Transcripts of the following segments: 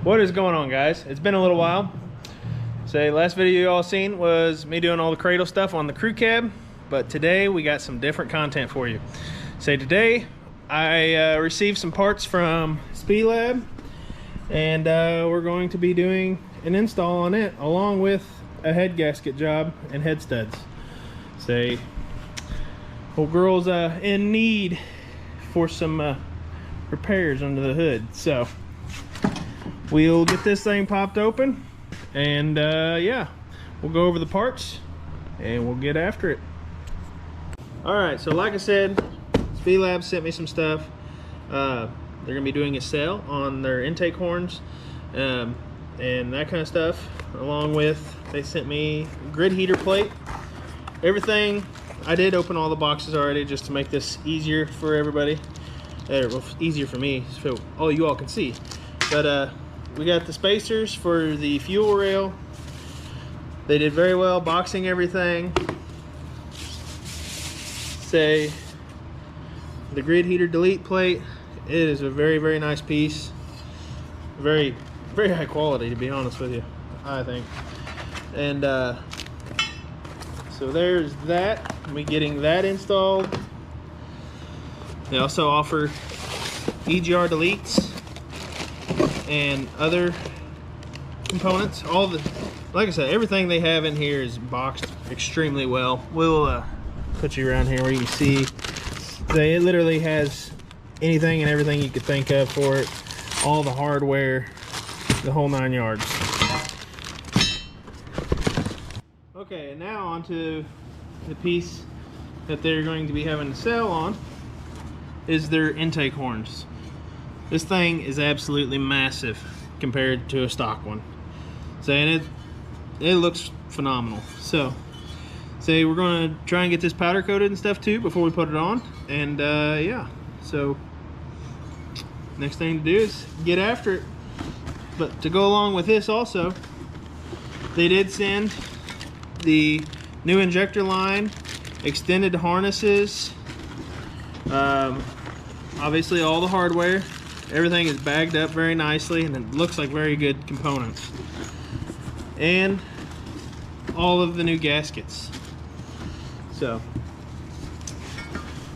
What is going on, guys? It's been a little while. Say, last video you all seen was me doing all the cradle stuff on the crew cab, but today we got some different content for you. Say, today I received some parts from Spelab, and we're going to be doing an install on it along with a head gasket job and head studs. Say, old girl's in need for some repairs under the hood, so we'll get this thing popped open and yeah, we'll go over the parts and we'll get after it. Alright, so like I said, Spelab sent me some stuff. They're gonna be doing a sale on their intake horns and that kind of stuff, along with they sent me grid heater plate. Everything, I did open all the boxes already just to make this easier for everybody, well, easier for me so all you all can see. But we got the spacers for the fuel rail. They did very well boxing everything. Say, the grid heater delete plate, it is a very, very nice piece. Very, very high quality, to be honest with you, I think. And so there's that. Me getting that installed. They also offer EGR deletes and other components. All the, like I said, everything they have in here is boxed extremely well. We'll put you around here where you can see. It literally has anything and everything you could think of for it. All the hardware, the whole 9 yards. Okay, and now onto the piece that they're going to be having to sell on is their intake horns. This thing is absolutely massive compared to a stock one. Saying it looks phenomenal. So, say we're gonna try and get this powder coated and stuff too before we put it on. And yeah, so next thing to do is get after it. But to go along with this also, they did send the new injector line, extended harnesses, obviously all the hardware. Everything is bagged up very nicely and it looks like very good components. And all of the new gaskets. So,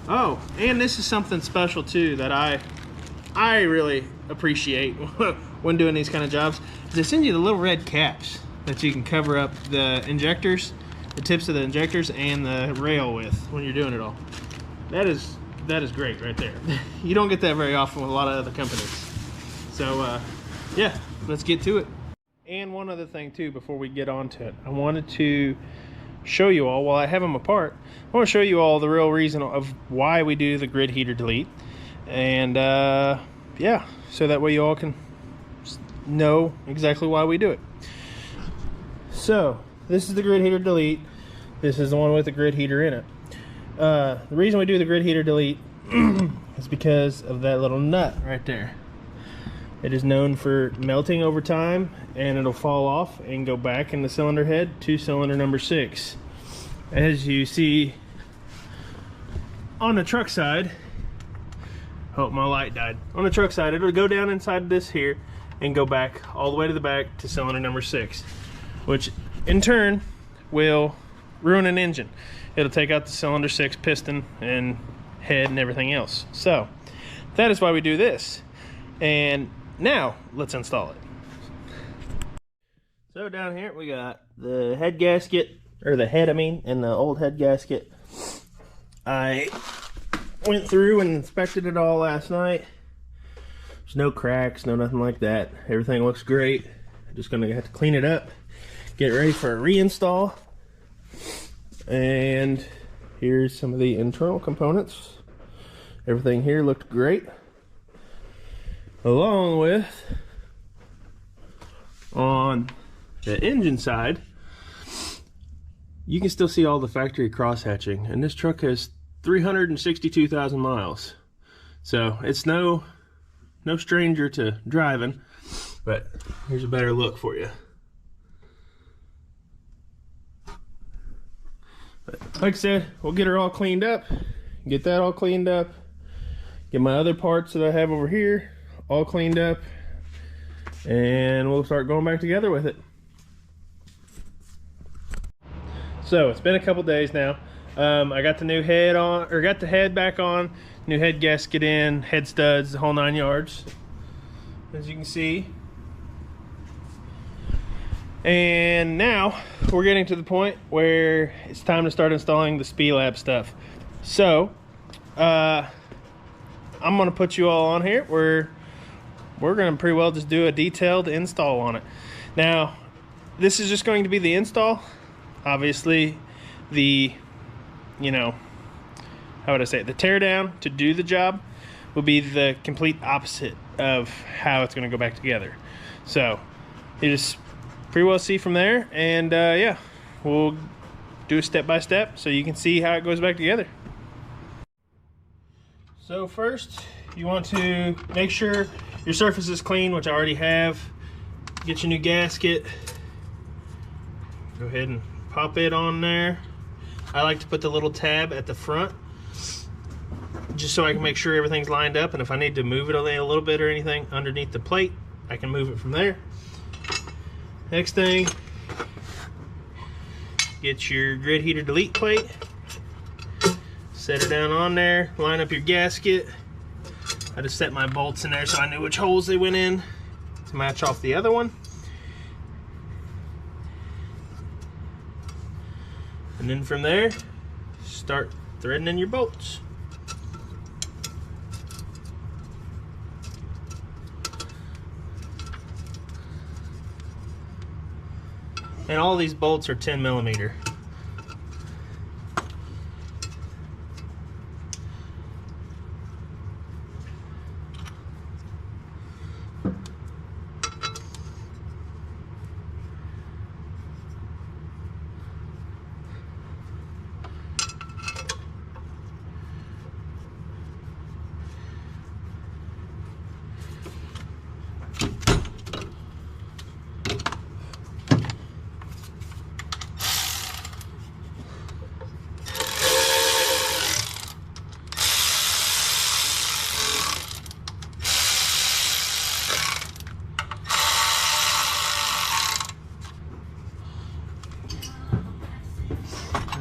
oh, and this is something special too that I really appreciate when doing these kind of jobs. Is they send you the little red caps that you can cover up the injectors, the tips of the injectors and the rail with when you're doing it all. That is great right there. You don't get that very often with a lot of other companies. So yeah, let's get to it. And one other thing too before we get on to it, I wanted to show you all, while I have them apart, I want to show you all the real reason of why we do the grid heater delete. And yeah, so that way you all can know exactly why we do it. So this is the grid heater delete. This is the one with the grid heater in it. The reason we do the grid heater delete is because of that little nut right there. It is known for melting over time and it'll fall off and go back in the cylinder head to cylinder number 6. As you see on the truck side, oh, my light died. On the truck side, it'll go down inside this here and go back all the way to the back to cylinder number 6, which in turn will ruin an engine. It'll take out the cylinder 6 piston and head and everything else. So that is why we do this. And now let's install it. So down here we got the head gasket, or the head I mean, and the old head gasket. I went through and inspected it all last night. There's no cracks, no nothing like that. Everything looks great. I'm just gonna have to clean it up, get ready for a reinstall. And here's some of the internal components. Everything here looked great. Along with, on the engine side, you can still see all the factory cross hatching. And this truck has 362,000 miles. So it's no stranger to driving, but here's a better look for you. But like I said, we'll get her all cleaned up, get that all cleaned up, get my other parts that I have over here all cleaned up, and we'll start going back together with it. So it's been a couple days now. I got the new head on, or got the head back on, new head gasket in, head studs, the whole 9 yards, as you can see. And now we're getting to the point where it's time to start installing the Spelab stuff. So I'm gonna put you all on here. We're gonna pretty well just do a detailed install on it. Now, this is just going to be the install. Obviously, the, you know, how would I say it? The teardown to do the job will be the complete opposite of how it's going to go back together. So you just pretty well see from there, and yeah, we'll do a step by step so you can see how it goes back together. So first, you want to make sure your surface is clean, which I already have. Get your new gasket. Go ahead and pop it on there. I like to put the little tab at the front just so I can make sure everything's lined up, and if I need to move it a little bit or anything underneath the plate, I can move it from there. Next thing, get your grid heater delete plate, set it down on there, line up your gasket. I just set my bolts in there so I knew which holes they went in to match off the other one. And then from there, start threading in your bolts. And all these bolts are 10 millimeter.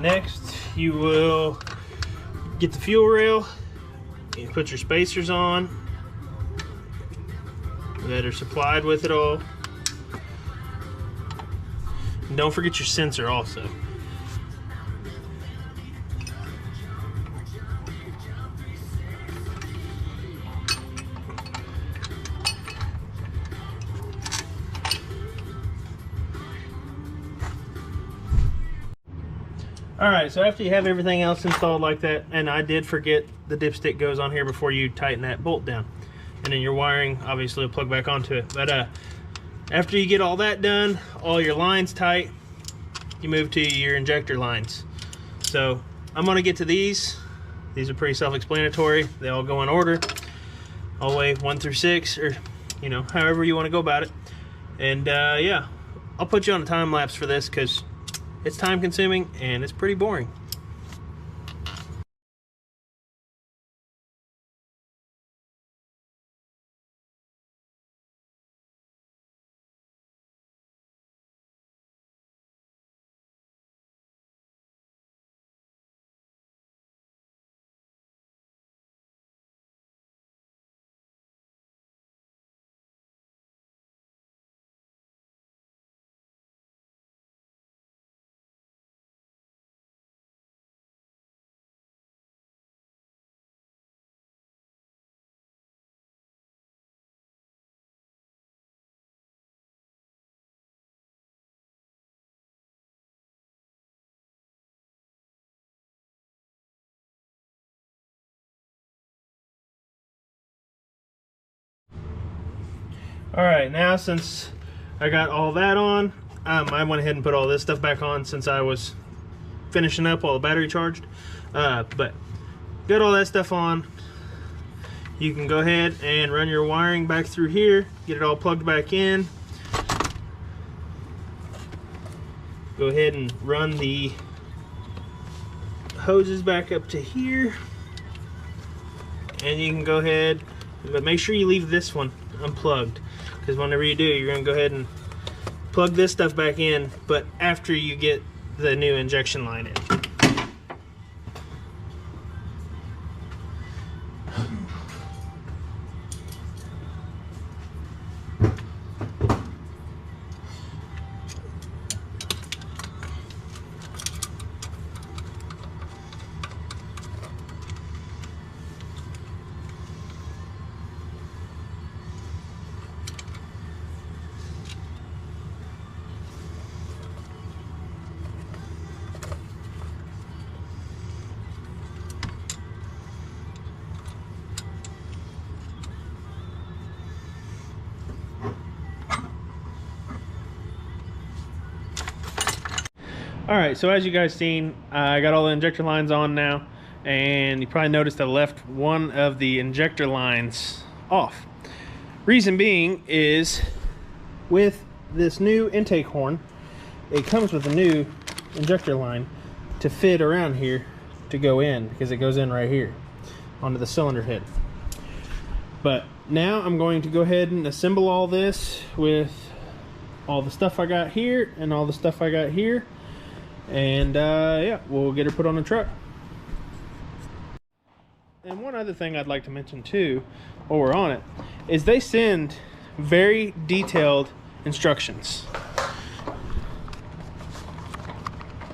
Next, you will get the fuel rail and put your spacers on that are supplied with it all. And don't forget your sensor also. Alright, so after you have everything else installed like that, and I did forget the dipstick goes on here before you tighten that bolt down. And then your wiring obviously will plug back onto it. But after you get all that done, all your lines tight, you move to your injector lines. So I'm going to get to these. These are pretty self-explanatory. They all go in order, all the way 1 through 6, or you know, however you want to go about it. And yeah, I'll put you on a time lapse for this because it's time consuming and it's pretty boring. Alright, now since I got all that on, I went ahead and put all this stuff back on since I was finishing up while the battery charged. But got all that stuff on. You can go ahead and run your wiring back through here, get it all plugged back in. Go ahead and run the hoses back up to here. And you can go ahead, but make sure you leave this one unplugged. because whenever you do, you're gonna go ahead and plug this stuff back in, but after you get the new injection line in. All right, so as you guys seen, I got all the injector lines on now, and you probably noticed I left one of the injector lines off. Reason being is with this new intake horn, it comes with a new injector line to fit around here to go in, because it goes in right here onto the cylinder head. But now I'm going to go ahead and assemble all this with all the stuff I got here and all the stuff I got here. And yeah, we'll get her put on the truck. And one other thing I'd like to mention too, while we're on it, is they send very detailed instructions.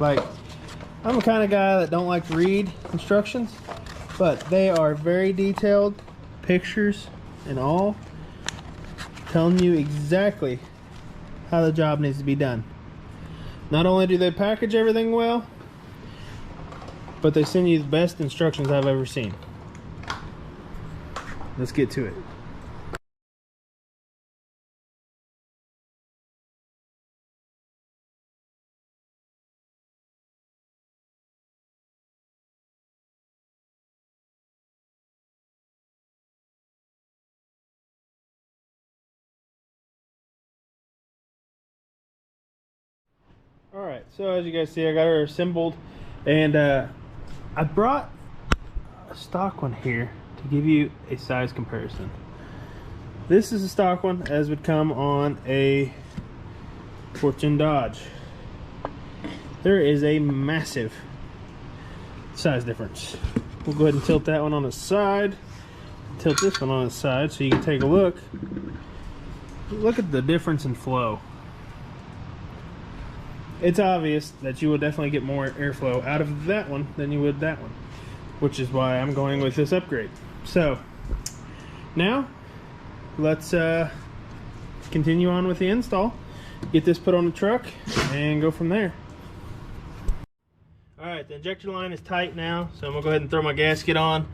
Like, I'm the kind of guy that don't like to read instructions, but they are very detailed, pictures and all, telling you exactly how the job needs to be done. Not only do they package everything well, but they send you the best instructions I've ever seen. Let's get to it. Alright, so as you guys see, I got her assembled, and I brought a stock one here to give you a size comparison. This is a stock one as would come on a Fortune Dodge. There is a massive size difference. We'll go ahead and tilt that one on its side, tilt this one on its side so you can take a look. Look at the difference in flow. It's obvious that you will definitely get more airflow out of that one than you would that one, which is why I'm going with this upgrade. So now let's continue on with the install, get this put on the truck, and go from there. All right, the injector line is tight now, so I'm gonna go ahead and throw my gasket on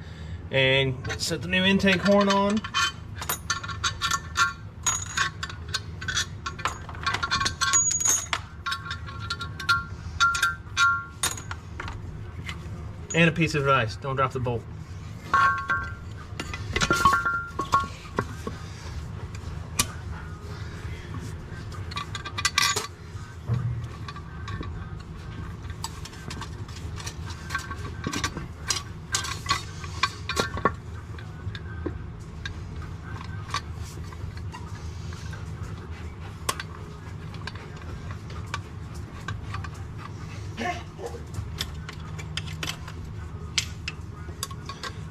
and set the new intake horn on. And a piece of advice, don't drop the bolt.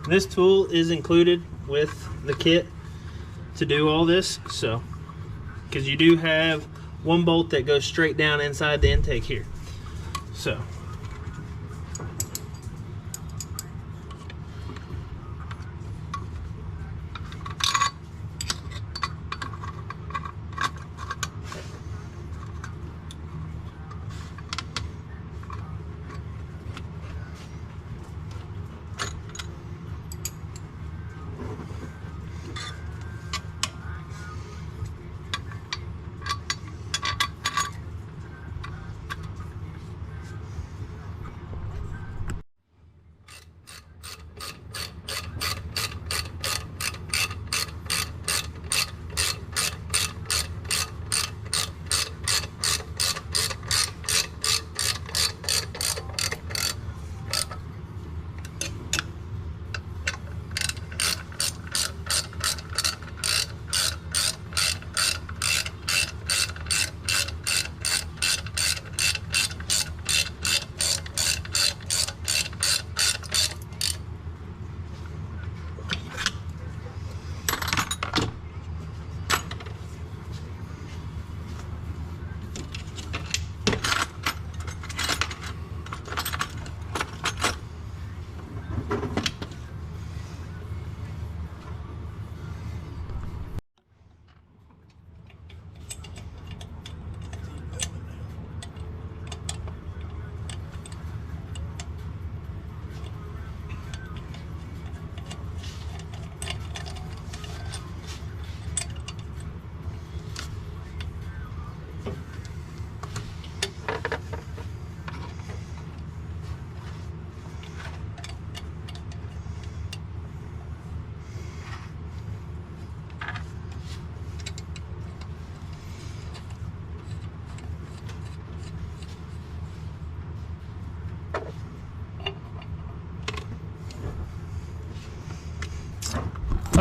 This tool is included with the kit to do all this, so because you do have one bolt that goes straight down inside the intake here. So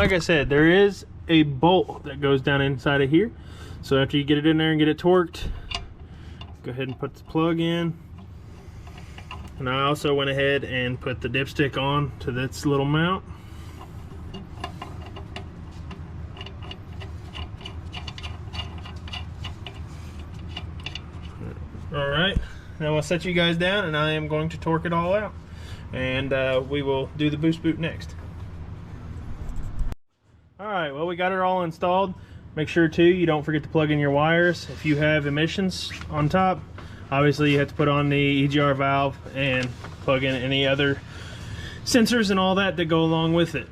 like I said, there is a bolt that goes down inside of here. So after you get it in there and get it torqued, go ahead and put the plug in. And I also went ahead and put the dipstick on to this little mount. All right, now I'll set you guys down and I am going to torque it all out. And we will do the boost boot next. All right, well, we got it all installed. Make sure too, you don't forget to plug in your wires. If you have emissions on top, obviously you have to put on the EGR valve and plug in any other sensors and all that that go along with it.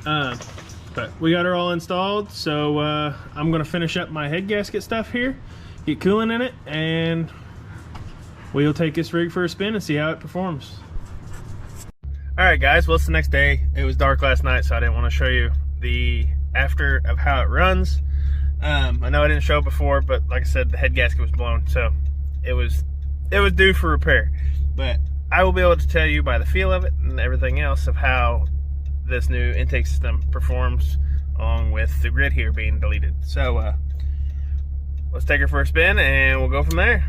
But we got her all installed, so I'm gonna finish up my head gasket stuff here, get coolant in it, and we'll take this rig for a spin and see how it performs. All right, guys, well, it's the next day. It was dark last night, so I didn't want to show you the after of how it runs. I know I didn't show it before, but like I said, the head gasket was blown, so it was due for repair. But I will be able to tell you by the feel of it and everything else of how this new intake system performs, along with the grid here being deleted. So let's take her for a spin and we'll go from there.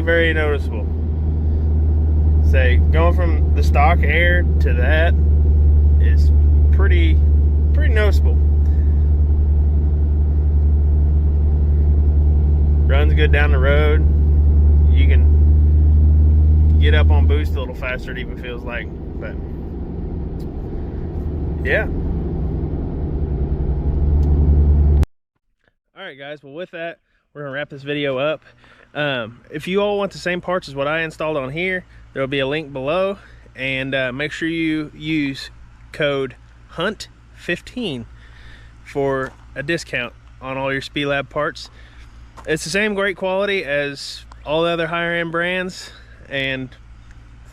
Very noticeable. Say, going from the stock air to that is pretty noticeable. Runs good down the road. You can get up on boost a little faster, it even feels like. But yeah. Alright guys, well, with that, we're gonna wrap this video up. If you all want the same parts as what I installed on here, there will be a link below, and make sure you use code HUNT15 for a discount on all your Spelab parts. It's the same great quality as all the other higher end brands, and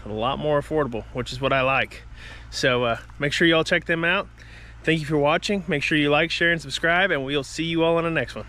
a lot more affordable, which is what I like. So make sure you all check them out. Thank you for watching. Make sure you like, share, and subscribe, and we'll see you all on the next one.